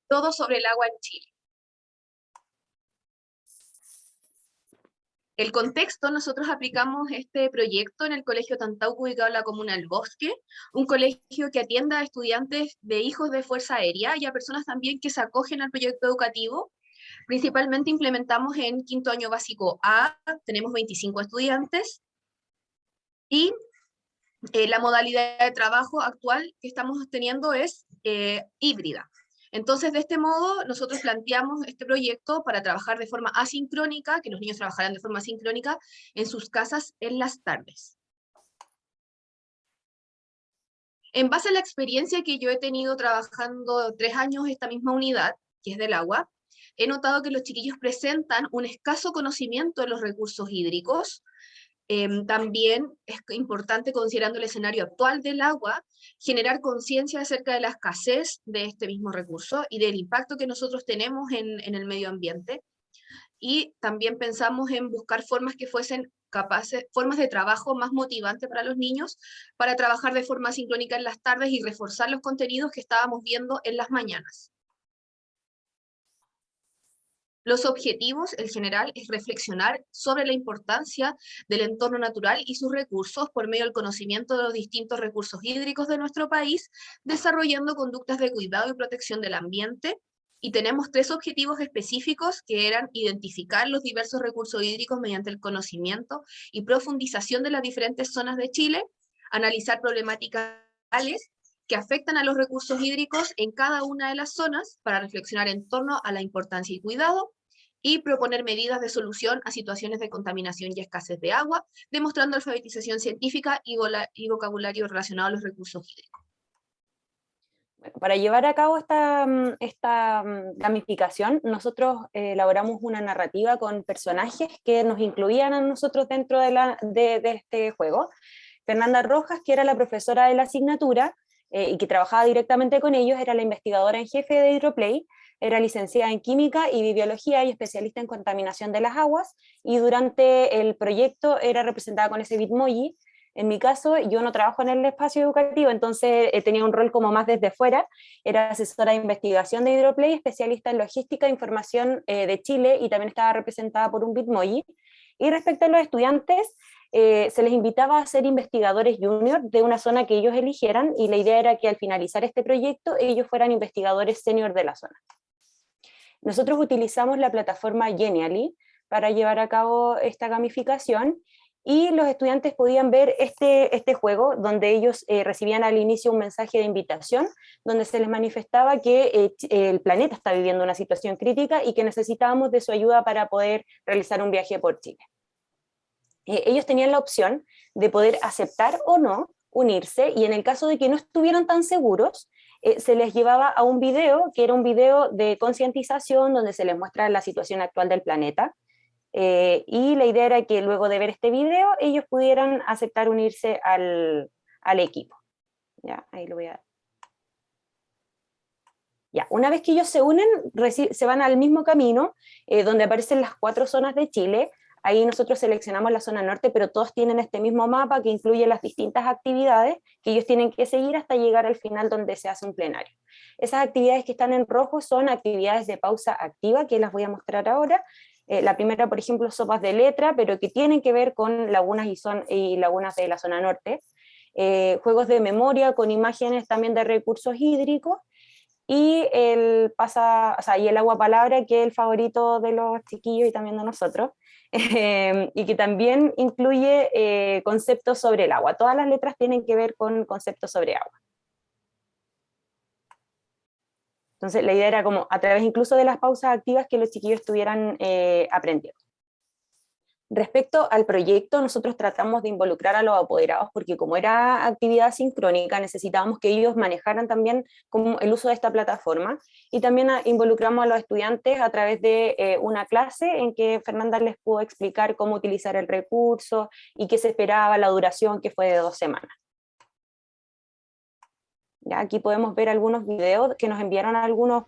todo sobre el agua en Chile. El contexto, nosotros aplicamos este proyecto en el Colegio Tantauco, ubicado en la comuna del Bosque, un colegio que atienda a estudiantes de hijos de Fuerza Aérea y a personas también que se acogen al proyecto educativo. Principalmente implementamos en quinto año básico A, tenemos 25 estudiantes, y la modalidad de trabajo actual que estamos teniendo es híbrida. Entonces, de este modo, nosotros planteamos este proyecto para trabajar de forma asincrónica, que los niños trabajarán de forma asincrónica en sus casas en las tardes. En base a la experiencia que yo he tenido trabajando 3 años esta misma unidad, que es del agua, he notado que los chiquillos presentan un escaso conocimiento de los recursos hídricos. También es importante, considerando el escenario actual del agua, generar conciencia acerca de la escasez de este mismo recurso y del impacto que nosotros tenemos en el medio ambiente. Y también pensamos en buscar formas que fuesen capaces, formas de trabajo más motivantes para los niños, para trabajar de forma sincrónica en las tardes y reforzar los contenidos que estábamos viendo en las mañanas. Los objetivos, el general, es reflexionar sobre la importancia del entorno natural y sus recursos por medio del conocimiento de los distintos recursos hídricos de nuestro país, desarrollando conductas de cuidado y protección del ambiente. Y tenemos 3 objetivos específicos que eran identificar los diversos recursos hídricos mediante el conocimiento y profundización de las diferentes zonas de Chile, analizar problemáticas que afectan a los recursos hídricos en cada una de las zonas para reflexionar en torno a la importancia y cuidado, y proponer medidas de solución a situaciones de contaminación y escasez de agua, demostrando alfabetización científica y vocabulario relacionado a los recursos hídricos. Bueno, para llevar a cabo esta gamificación, nosotros elaboramos una narrativa con personajes que nos incluían a nosotros dentro de este juego. Fernanda Rojas, que era la profesora de la asignatura y que trabajaba directamente con ellos, era la investigadora en jefe de Hidroplay, era licenciada en química y biología y especialista en contaminación de las aguas, y durante el proyecto era representada con ese Bitmoji. En mi caso, yo no trabajo en el espacio educativo, entonces tenía un rol como más desde fuera. Era asesora de investigación de Hidroplay, especialista en logística e información de Chile, y también estaba representada por un Bitmoji. Y respecto a los estudiantes, se les invitaba a ser investigadores junior de una zona que ellos eligieran, y la idea era que al finalizar este proyecto ellos fueran investigadores senior de la zona. Nosotros utilizamos la plataforma Genially para llevar a cabo esta gamificación, y los estudiantes podían ver este juego donde ellos recibían al inicio un mensaje de invitación donde se les manifestaba que el planeta está viviendo una situación crítica y que necesitábamos de su ayuda para poder realizar un viaje por Chile. Ellos tenían la opción de poder aceptar o no unirse, y en el caso de que no estuvieran tan seguros, se les llevaba a un video, que era un video de concientización donde se les muestra la situación actual del planeta, y la idea era que luego de ver este video ellos pudieran aceptar unirse al equipo. Ya, ahí lo voy a... Ya, una vez que ellos se unen, se van al mismo camino, donde aparecen las 4 zonas de Chile. Ahí nosotros seleccionamos la zona norte, pero todos tienen este mismo mapa que incluye las distintas actividades que ellos tienen que seguir hasta llegar al final donde se hace un plenario. Esas actividades que están en rojo son actividades de pausa activa, que las voy a mostrar ahora. La primera, por ejemplo, sopas de letra, pero que tienen que ver con lagunas y lagunas de la zona norte. Juegos de memoria con imágenes también de recursos hídricos, y y el agua palabra, que es el favorito de los chiquillos y también de nosotros, y que también incluye conceptos sobre el agua. Todas las letras tienen que ver con conceptos sobre agua. Entonces la idea era como a través incluso de las pausas activas que los chiquillos estuvieran aprendiendo. Respecto al proyecto, nosotros tratamos de involucrar a los apoderados porque como era actividad sincrónica, necesitábamos que ellos manejaran también como el uso de esta plataforma, y también involucramos a los estudiantes a través de una clase en que Fernanda les pudo explicar cómo utilizar el recurso y qué se esperaba, la duración, que fue de 2 semanas. Ya, aquí podemos ver algunos videos que nos enviaron algunos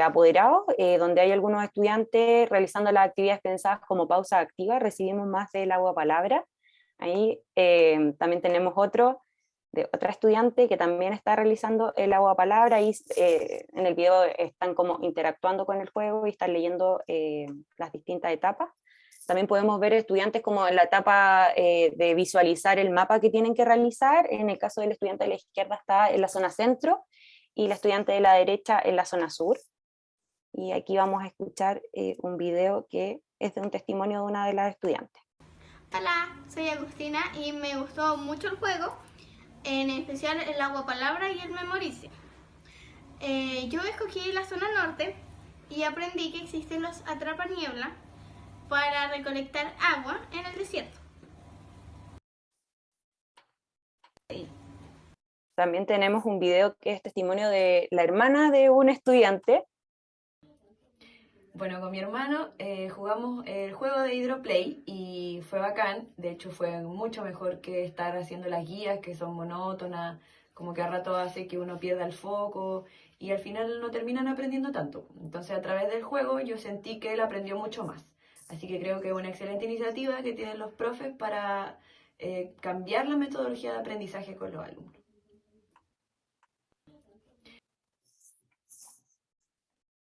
apoderados, donde hay algunos estudiantes realizando las actividades pensadas como pausa activa. Recibimos más del agua palabra. Ahí también tenemos otro de otra estudiante que también está realizando el agua palabra, y en el video están como interactuando con el juego y están leyendo las distintas etapas. También podemos ver estudiantes como en la etapa de visualizar el mapa que tienen que realizar. En el caso del estudiante de la izquierda está en la zona centro y la estudiante de la derecha en la zona sur. Y aquí vamos a escuchar un video que es de un testimonio de una de las estudiantes. Hola, soy Agustina y me gustó mucho el juego, en especial el agua palabra y el memorice. Yo escogí la zona norte y aprendí que existen los atrapaniebla para recolectar agua en el desierto. También tenemos un video que es testimonio de la hermana de un estudiante. Bueno, con mi hermano jugamos el juego de Hydroplay y fue bacán. De hecho, fue mucho mejor que estar haciendo las guías, que son monótonas, como que a rato hace que uno pierda el foco y al final no terminan aprendiendo tanto. Entonces, a través del juego yo sentí que él aprendió mucho más. Así que creo que es una excelente iniciativa que tienen los profes para cambiar la metodología de aprendizaje con los alumnos.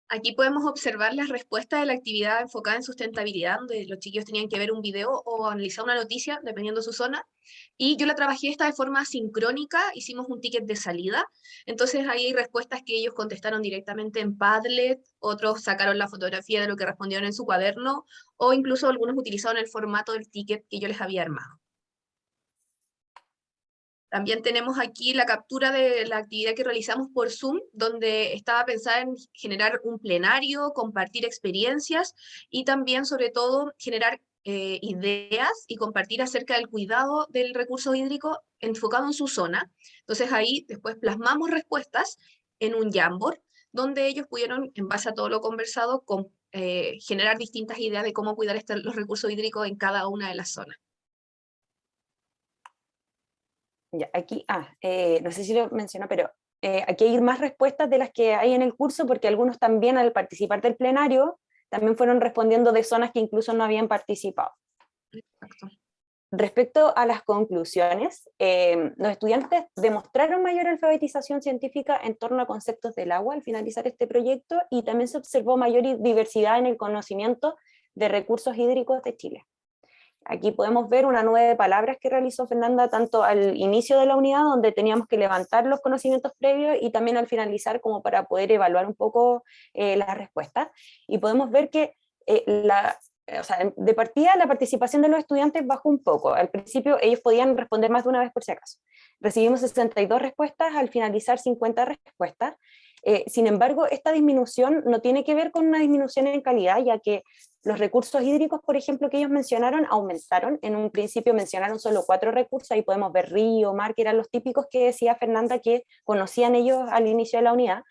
Aquí podemos observar las respuestas de la actividad enfocada en sustentabilidad, donde los chiquillos tenían que ver un video o analizar una noticia, dependiendo de su zona. Y yo la trabajé esta de forma sincrónica, hicimos un ticket de salida. Entonces ahí hay respuestas que ellos contestaron directamente en Padlet, otros sacaron la fotografía de lo que respondieron en su cuaderno, o incluso algunos utilizaron el formato del ticket que yo les había armado. También tenemos aquí la captura de la actividad que realizamos por Zoom, donde estaba pensada en generar un plenario, compartir experiencias y también, sobre todo, generar ideas y compartir acerca del cuidado del recurso hídrico enfocado en su zona. Entonces ahí después plasmamos respuestas en un Jamboard, donde ellos pudieron, en base a todo lo conversado, generar distintas ideas de cómo cuidar los recursos hídricos en cada una de las zonas. Ya, aquí, no sé si lo mencionó, pero aquí hay más respuestas de las que hay en el curso, porque algunos también al participar del plenario, también fueron respondiendo de zonas que incluso no habían participado. Exacto. Respecto a las conclusiones, los estudiantes demostraron mayor alfabetización científica en torno a conceptos del agua al finalizar este proyecto, y también se observó mayor diversidad en el conocimiento de recursos hídricos de Chile. Aquí podemos ver una 9 de palabras que realizó Fernanda tanto al inicio de la unidad, donde teníamos que levantar los conocimientos previos, y también al finalizar, como para poder evaluar un poco las respuestas. Y podemos ver que de partida la participación de los estudiantes bajó un poco. Al principio ellos podían responder más de una vez por si acaso. Recibimos 62 respuestas, al finalizar 50 respuestas. Sin embargo, esta disminución no tiene que ver con una disminución en calidad, ya que los recursos hídricos, por ejemplo, que ellos mencionaron, aumentaron. En un principio mencionaron solo 4 recursos, ahí podemos ver río, mar, que eran los típicos que decía Fernanda que conocían ellos al inicio de la unidad.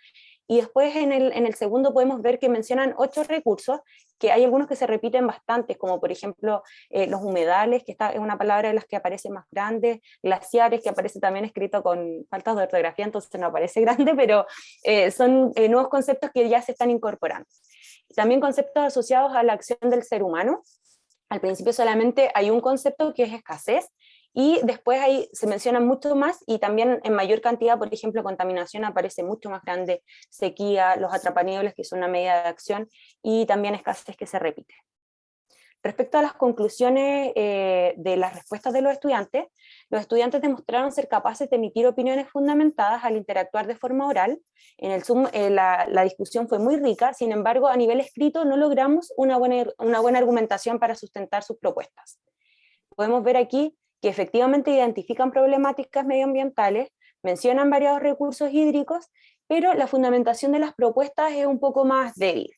Y después en el segundo podemos ver que mencionan 8 recursos, que hay algunos que se repiten bastante, como por ejemplo los humedales, que esta es una palabra de las que aparece más grande, glaciares, que aparece también escrito con faltas de ortografía, entonces no aparece grande, pero son nuevos conceptos que ya se están incorporando. También conceptos asociados a la acción del ser humano. Al principio solamente hay un concepto que es escasez, y después ahí se menciona mucho más, y también en mayor cantidad. Por ejemplo, contaminación aparece mucho más grande, sequía, los atrapaniebles, que son una medida de acción, y también escasez, que se repite. Respecto a las conclusiones de las respuestas de los estudiantes demostraron ser capaces de emitir opiniones fundamentadas al interactuar de forma oral. En el Zoom la discusión fue muy rica, sin embargo, a nivel escrito no logramos una buena argumentación para sustentar sus propuestas. Podemos ver aquí que efectivamente identifican problemáticas medioambientales, mencionan variados recursos hídricos, pero la fundamentación de las propuestas es un poco más débil.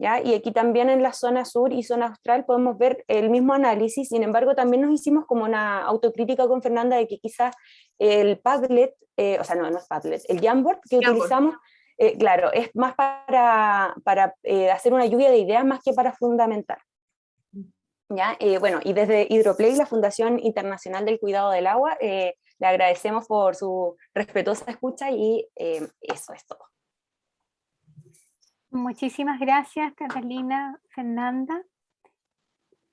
¿Ya? Y aquí también en la zona sur y zona austral podemos ver el mismo análisis. Sin embargo, también nos hicimos como una autocrítica con Fernanda de que quizás el Padlet, no es Padlet, el Jamboard que utilizamos, claro, es más para hacer una lluvia de ideas más que para fundamentar. ¿Ya? Bueno, y desde Hydroplay, la Fundación Internacional del Cuidado del Agua, le agradecemos por su respetuosa escucha, y eso es todo. Muchísimas gracias, Catalina, Fernanda,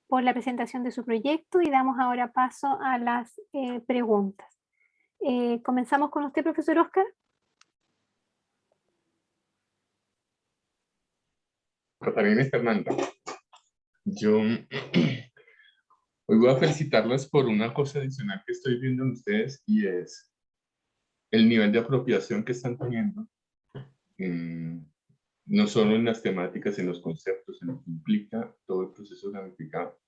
por la presentación de su proyecto, y damos ahora paso a las preguntas. Comenzamos con usted, profesor Oscar. Catalina y Fernanda, yo hoy voy a felicitarlas por una cosa adicional que estoy viendo en ustedes, y es el nivel de apropiación que están teniendo, no solo en las temáticas, en los conceptos, en lo que implica todo el proceso gamificado.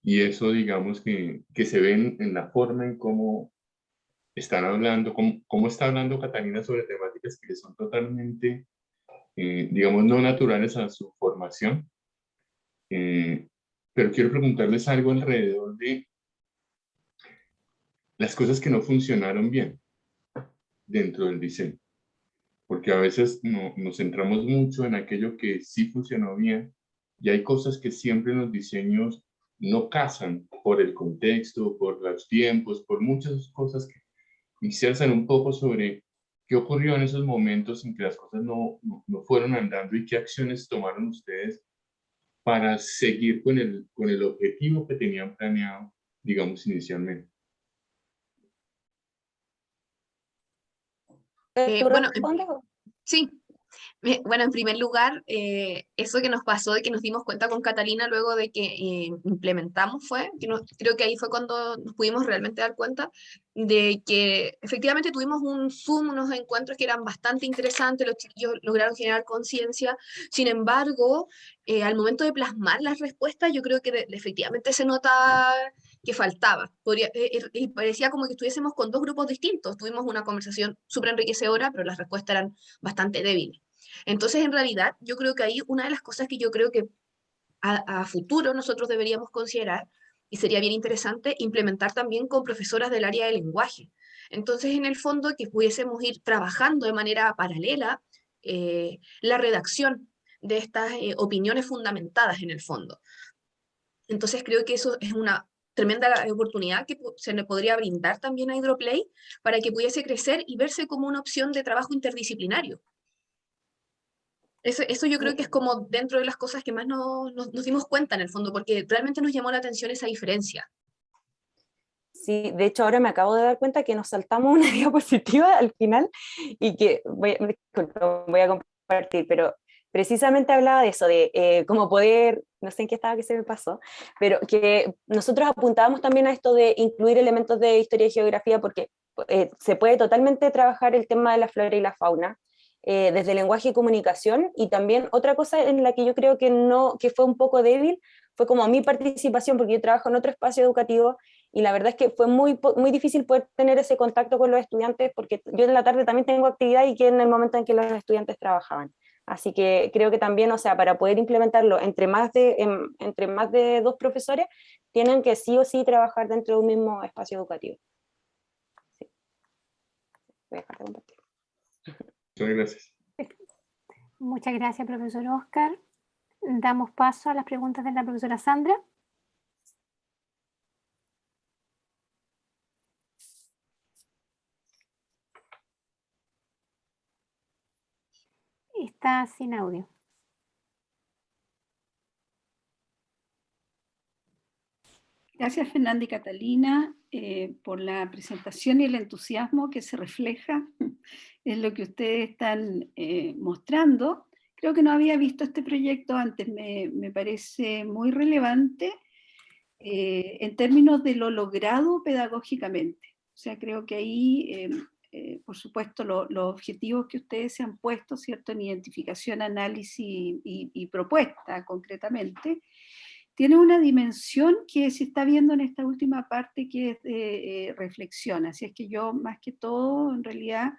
Y eso, digamos, que se ven en la forma en cómo están hablando, cómo está hablando Catalina sobre temáticas que son totalmente, digamos, no naturales a su formación. Pero quiero preguntarles algo alrededor de las cosas que no funcionaron bien dentro del diseño, porque a veces nos centramos mucho en aquello que sí funcionó bien, y hay cosas que siempre en los diseños no casan por el contexto, por los tiempos, por muchas cosas que insertan un poco sobre qué ocurrió en esos momentos en que las cosas no fueron andando, y qué acciones tomaron ustedes para seguir con el objetivo que tenían planeado, digamos, inicialmente. ¿Tú Bueno, respondes? sí. Bueno, en primer lugar, eso que nos pasó de que nos dimos cuenta con Catalina luego de que implementamos creo que ahí fue cuando nos pudimos realmente dar cuenta de que efectivamente tuvimos un Zoom, unos encuentros que eran bastante interesantes, los chiquillos lograron generar conciencia. Sin embargo, al momento de plasmar las respuestas, yo creo que efectivamente se notaba que faltaba. Y parecía como que estuviésemos con dos grupos distintos. Tuvimos una conversación súper enriquecedora, pero las respuestas eran bastante débiles. Entonces, en realidad, yo creo que ahí una de las cosas que yo creo que a futuro nosotros deberíamos considerar, y sería bien interesante, implementar también con profesoras del área de lenguaje. Entonces, en el fondo, que pudiésemos ir trabajando de manera paralela la redacción de estas opiniones fundamentadas en el fondo. Entonces, creo que eso es una tremenda oportunidad que se le podría brindar también a Hydroplay para que pudiese crecer y verse como una opción de trabajo interdisciplinario. Eso yo creo que es como dentro de las cosas que más nos dimos cuenta en el fondo, porque realmente nos llamó la atención esa diferencia. Sí, de hecho ahora me acabo de dar cuenta que nos saltamos una diapositiva al final y que voy a compartir, pero precisamente hablaba de eso, de cómo poder, no sé en qué estaba que se me pasó, pero que nosotros apuntábamos también a esto de incluir elementos de historia y geografía, porque se puede totalmente trabajar el tema de la flora y la fauna, desde lenguaje y comunicación. Y también otra cosa en la que yo creo que fue un poco débil fue como mi participación, porque yo trabajo en otro espacio educativo y la verdad es que fue muy difícil poder tener ese contacto con los estudiantes, porque yo en la tarde también tengo actividad y que en el momento en que los estudiantes trabajaban. Así que creo que también, o sea, para poder implementarlo entre más de dos profesores, tienen que sí o sí trabajar dentro de un mismo espacio educativo. Sí. Voy a dejar de compartir. Muchas gracias. Muchas gracias, profesor Oscar. Damos paso a las preguntas de la profesora Sandra. Está sin audio. Gracias, Fernanda y Catalina, por la presentación y el entusiasmo que se refleja en lo que ustedes están mostrando. Creo que no había visto este proyecto antes, me parece muy relevante en términos de lo logrado pedagógicamente. O sea, creo que ahí, por supuesto, los objetivos que ustedes se han puesto, ¿cierto?, en identificación, análisis y propuesta concretamente, tiene una dimensión que se está viendo en esta última parte, que es de reflexión. Así es que yo, más que todo, en realidad,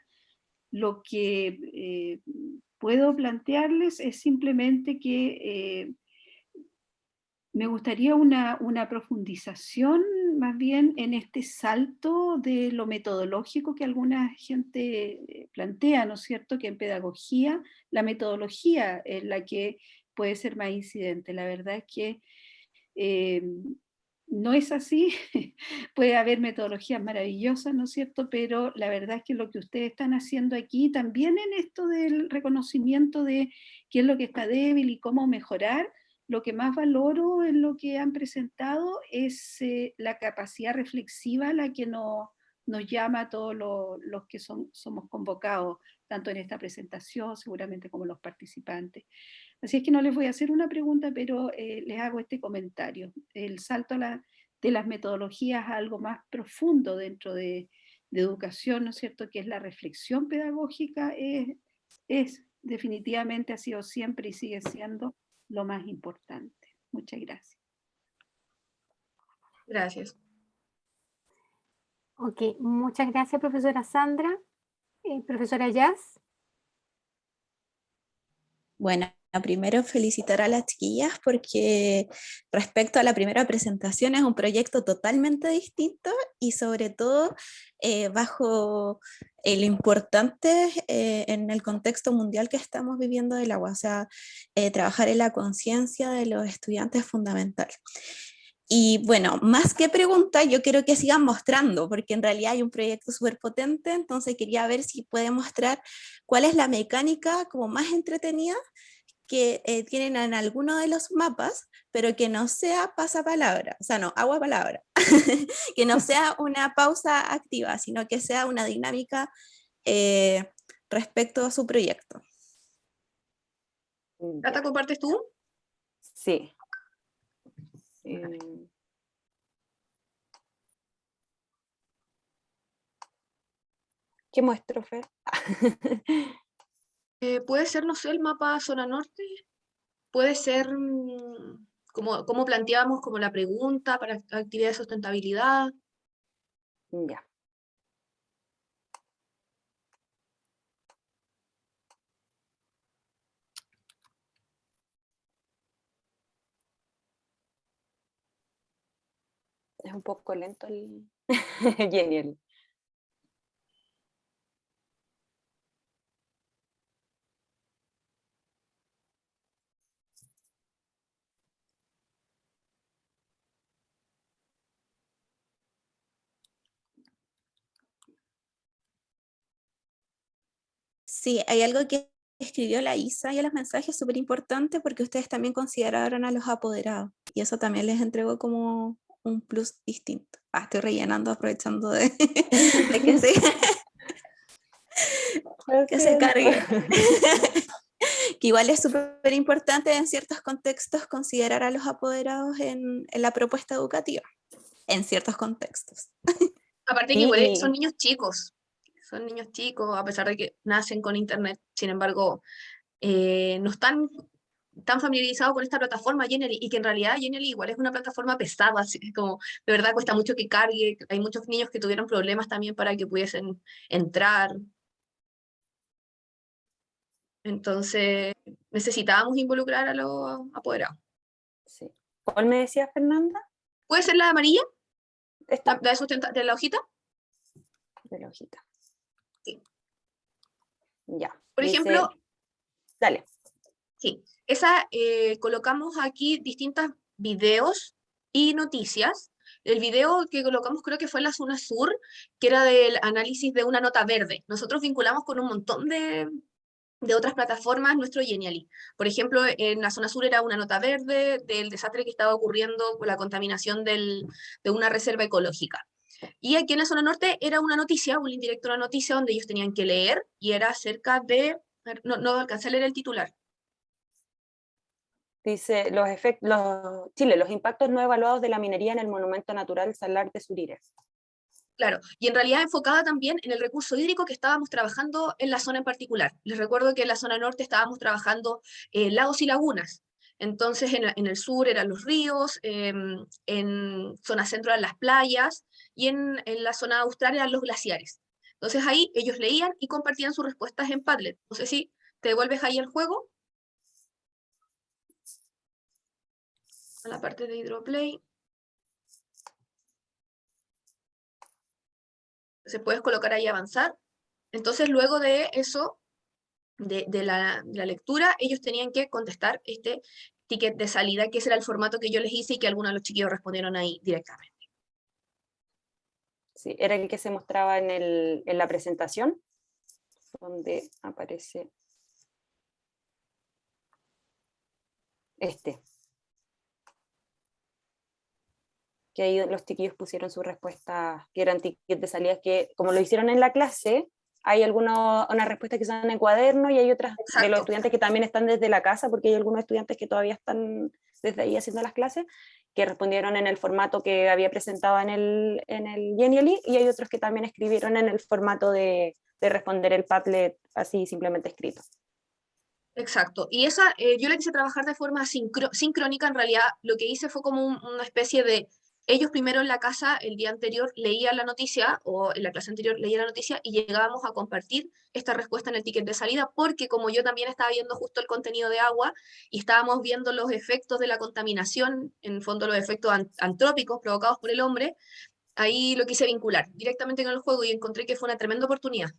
lo que puedo plantearles es simplemente que me gustaría una profundización más bien en este salto de lo metodológico que alguna gente plantea, ¿no es cierto?, que en pedagogía la metodología es la que puede ser más incidente. La verdad es que no es así, puede haber metodologías maravillosas, ¿no es cierto? Pero la verdad es que lo que ustedes están haciendo aquí, también en esto del reconocimiento de qué es lo que está débil y cómo mejorar, lo que más valoro en lo que han presentado es la capacidad reflexiva a la que nos nos llama a todos los que somos convocados, tanto en esta presentación, seguramente como los participantes. Así es que no les voy a hacer una pregunta, pero les hago este comentario. El salto de las metodologías a algo más profundo dentro de educación, ¿no es cierto?, que es la reflexión pedagógica, es definitivamente, ha sido siempre y sigue siendo lo más importante. Muchas gracias. Gracias. Ok, muchas gracias, profesora Sandra. Profesora Jazz. Bueno, primero felicitar a las chiquillas porque respecto a la primera presentación es un proyecto totalmente distinto y sobre todo bajo lo importante en el contexto mundial que estamos viviendo del agua, o sea, trabajar en la conciencia de los estudiantes es fundamental. Y bueno, más que pregunta, yo quiero que sigan mostrando, porque en realidad hay un proyecto súper potente, entonces quería ver si puede mostrar cuál es la mecánica como más entretenida que tienen en alguno de los mapas, pero que no sea pasapalabra, o sea, no, agua palabra, que no sea una pausa activa, sino que sea una dinámica respecto a su proyecto. ¿Cata, compartes tú? Sí. ¿Qué muestro, Fer? Puede ser, no sé, el mapa zona norte, puede ser como planteábamos como la pregunta para actividad de sustentabilidad. Ya. Es un poco lento el Genial. Sí, hay algo que escribió la Isa y en los mensajes súper importante porque ustedes también consideraron a los apoderados y eso también les entregó como un plus distinto. Estoy rellenando, aprovechando de que se cargue. Que igual es súper importante en ciertos contextos considerar a los apoderados en la propuesta educativa, en ciertos contextos. Aparte que igual son niños chicos, a pesar de que nacen con internet, sin embargo, no están tan familiarizados con esta plataforma Genially, y que en realidad Genially igual es una plataforma pesada, así que como de verdad cuesta mucho que cargue, hay muchos niños que tuvieron problemas también para que pudiesen entrar. Entonces, necesitábamos involucrar a los apoderados. Sí. ¿Cuál me decía Fernanda? ¿Puede ser la amarilla? Esta. ¿De la hojita? De la hojita. Sí. Ya. Por ejemplo, dale. Sí, esa colocamos aquí distintos videos y noticias. El video que colocamos creo que fue en la zona sur, que era del análisis de una nota verde. Nosotros vinculamos con un montón de otras plataformas nuestro Genially. Por ejemplo, en la zona sur era una nota verde del desastre que estaba ocurriendo con la contaminación de una reserva ecológica. Y aquí en la zona norte era una noticia, un link directo a una noticia donde ellos tenían que leer y era acerca de... No alcancé a leer el titular. Dice, Chile, los impactos no evaluados de la minería en el monumento natural Salar de Surire. Claro, y en realidad enfocada también en el recurso hídrico que estábamos trabajando en la zona en particular. Les recuerdo que en la zona norte estábamos trabajando lagos y lagunas. Entonces en el sur eran los ríos, en zona centro eran las playas y en la zona austral eran los glaciares. Entonces ahí ellos leían y compartían sus respuestas en Padlet. No sé si te devuelves ahí al juego. A la parte de Hidroplay. Se puedes colocar ahí avanzar. Entonces luego de eso, de la lectura, ellos tenían que contestar este ticket de salida, que ese era el formato que yo les hice y que algunos de los chiquillos respondieron ahí directamente. Sí, era el que se mostraba en la presentación, donde aparece este. que ahí los chiquillos pusieron sus respuestas, que eran tickets de salida, que como lo hicieron en la clase, hay unas respuestas que son en cuaderno y hay otras de los Exacto. estudiantes que también están desde la casa, porque hay algunos estudiantes que todavía están desde ahí haciendo las clases, que respondieron en el formato que había presentado en el Genially, y hay otros que también escribieron en el formato de responder el Padlet así simplemente escrito. Exacto. Y yo la quise trabajar de forma sincrónica. En realidad, lo que hice fue como una especie de, ellos primero en la casa el día anterior leían la noticia, o en la clase anterior leían la noticia, y llegábamos a compartir esta respuesta en el ticket de salida, porque como yo también estaba viendo justo el contenido de agua, y estábamos viendo los efectos de la contaminación, en el fondo los efectos antrópicos provocados por el hombre, ahí lo quise vincular directamente con el juego, y encontré que fue una tremenda oportunidad.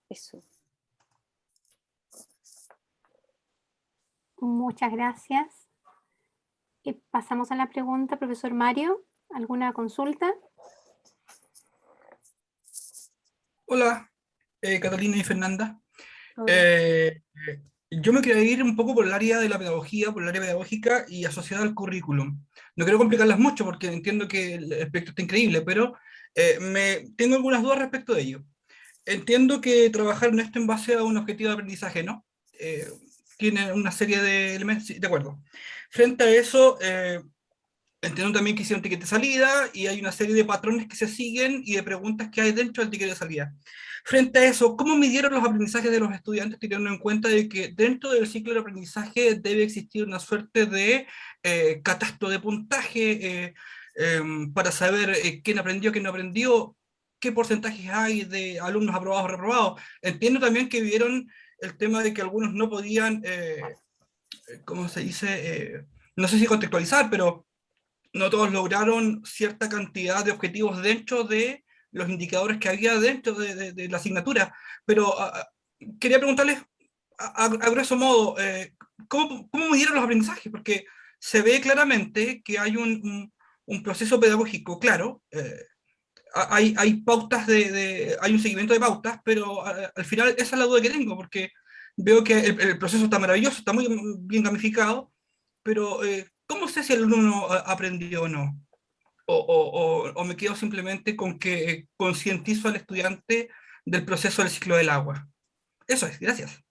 Eso. Muchas gracias. Y pasamos a la pregunta, profesor Mario. ¿Alguna consulta? Hola, Catalina y Fernanda. Hola. Yo me quería ir un poco por el área de la pedagogía, por el área pedagógica y asociada al currículum. No quiero complicarlas mucho porque entiendo que el aspecto está increíble, pero tengo algunas dudas respecto de ello. Entiendo que trabajar en esto en base a un objetivo de aprendizaje, ¿no? Tiene una serie de elementos, sí, de acuerdo. Frente a eso, entiendo también que hicieron ticket de salida y hay una serie de patrones que se siguen y de preguntas que hay dentro del ticket de salida. Frente a eso, ¿cómo midieron los aprendizajes de los estudiantes teniendo en cuenta de que dentro del ciclo de aprendizaje debe existir una suerte de catastro de puntaje para saber quién aprendió, quién no aprendió, qué porcentajes hay de alumnos aprobados o reprobados? Entiendo también que vieron el tema de que algunos no podían, ¿cómo se dice? No sé si contextualizar, pero no todos lograron cierta cantidad de objetivos dentro de los indicadores que había dentro de la asignatura. Pero quería preguntarles, a grosso modo, ¿cómo midieron los aprendizajes? Porque se ve claramente que hay un proceso pedagógico claro, hay pautas hay un seguimiento de pautas, pero al final esa es la duda que tengo, porque veo que el proceso está maravilloso, está muy bien gamificado, pero ¿cómo sé si el alumno aprendió o no? O me quedo simplemente con que concientizo al estudiante del proceso del ciclo del agua. Eso es, gracias.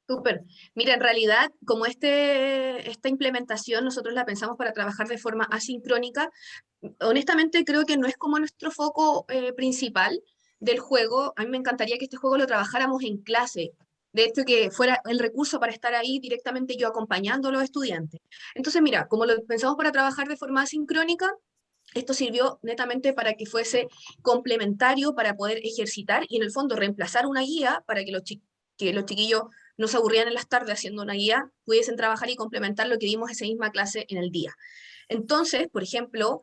Súper. Mira, en realidad, como esta implementación nosotros la pensamos para trabajar de forma asincrónica, honestamente creo que no es como nuestro foco principal del juego. A mí me encantaría que este juego lo trabajáramos en clase. De hecho, que fuera el recurso para estar ahí directamente yo acompañando a los estudiantes. Entonces, mira, como lo pensamos para trabajar de forma asincrónica, esto sirvió netamente para que fuese complementario, para poder ejercitar y en el fondo reemplazar una guía para que que los chiquillos no se aburrían en las tardes haciendo una guía, pudiesen trabajar y complementar lo que vimos esa misma clase en el día. Entonces, por ejemplo,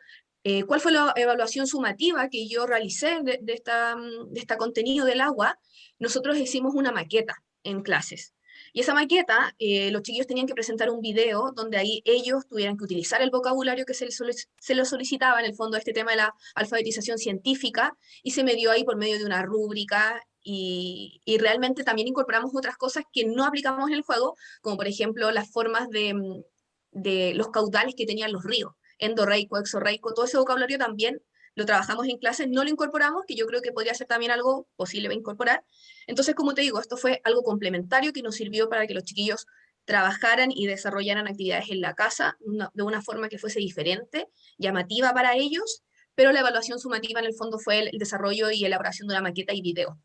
¿cuál fue la evaluación sumativa que yo realicé de esta contenido del agua? Nosotros hicimos una maqueta en clases. Y esa maqueta, los chiquillos tenían que presentar un video donde ahí ellos tuvieran que utilizar el vocabulario que se les solicitaba en el fondo este tema de la alfabetización científica, y se me dio ahí por medio de una rúbrica, y realmente también incorporamos otras cosas que no aplicamos en el juego, como por ejemplo las formas de los caudales que tenían los ríos, endorreico, exorreico, todo ese vocabulario también lo trabajamos en clases, no lo incorporamos, que yo creo que podría ser también algo posible de incorporar. Entonces, como te digo, esto fue algo complementario que nos sirvió para que los chiquillos trabajaran y desarrollaran actividades en la casa de una forma que fuese diferente, llamativa para ellos, pero la evaluación sumativa en el fondo fue el desarrollo y elaboración de una maqueta y video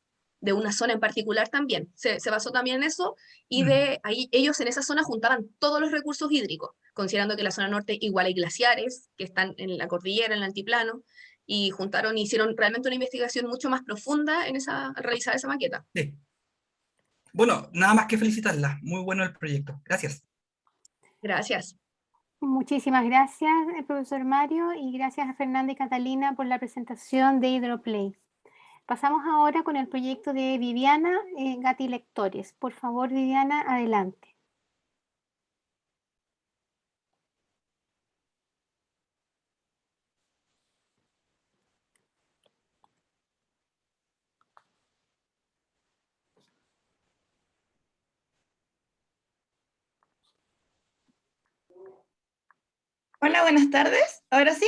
de una zona en particular también. Se basó también en eso, y de ahí ellos en esa zona juntaban todos los recursos hídricos, considerando que la zona norte igual hay glaciares que están en la cordillera, en el altiplano, y juntaron y hicieron realmente una investigación mucho más profunda al realizar esa maqueta. Sí. Bueno, nada más que felicitarla. Muy bueno el proyecto. Gracias. Gracias. Muchísimas gracias, profesor Mario, y gracias a Fernanda y Catalina por la presentación de Hidroplay. Pasamos ahora con el proyecto de Viviana Gati Lectores. Por favor, Viviana, adelante. Hola, buenas tardes. ¿Ahora sí?